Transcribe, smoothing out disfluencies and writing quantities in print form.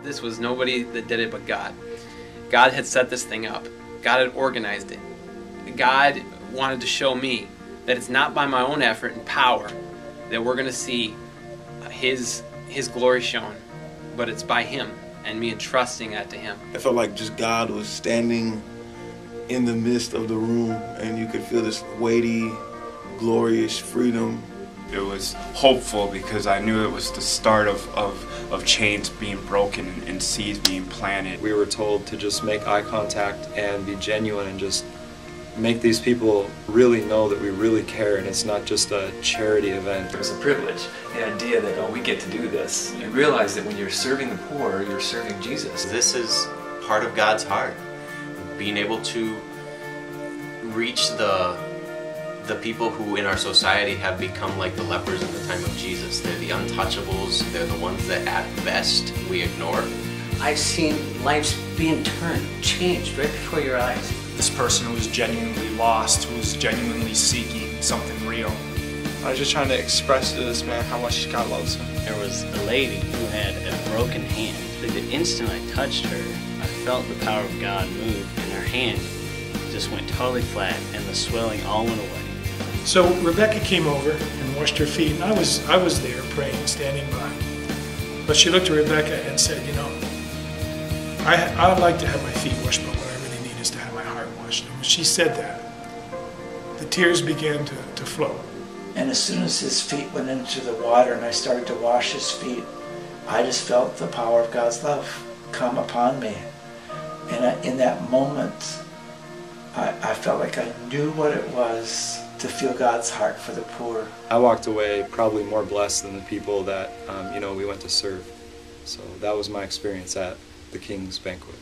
This was nobody that did it but God. God had set this thing up. God had organized it. God wanted to show me that it's not by my own effort and power that we're going to see His glory shown, but it's by Him and me entrusting that to Him. I felt like just God was standing in the midst of the room, and you could feel this weighty, glorious freedom. It was hopeful because I knew it was the start of chains being broken and seeds being planted. We were told to just make eye contact and be genuine and just make these people really know that we really care and it's not just a charity event. It was a privilege, the idea that, oh, we get to do this. You realize that when you're serving the poor, you're serving Jesus. This is part of God's heart, being able to reach the people who in our society have become like the lepers in the time of Jesus. They're the untouchables, they're the ones that at best we ignore. I've seen lives being turned, changed right before your eyes. This person was genuinely lost, was genuinely seeking something real. I was just trying to express to this man how much God loves him. There was a lady who had a broken hand. The instant I touched her, I felt the power of God move, and her hand just went totally flat, and the swelling all went away. So Rebecca came over and washed her feet, and I was there praying, standing by. But she looked at Rebecca and said, you know, I would like to have my feet washed, but what I really need is to have my heart washed. And when she said that, the tears began to flow. And as soon as his feet went into the water and I started to wash his feet, I just felt the power of God's love come upon me. And in that moment, I felt like I knew what it was to feel God's heart for the poor. I walked away probably more blessed than the people that we went to serve. So that was my experience at the King's Banquet.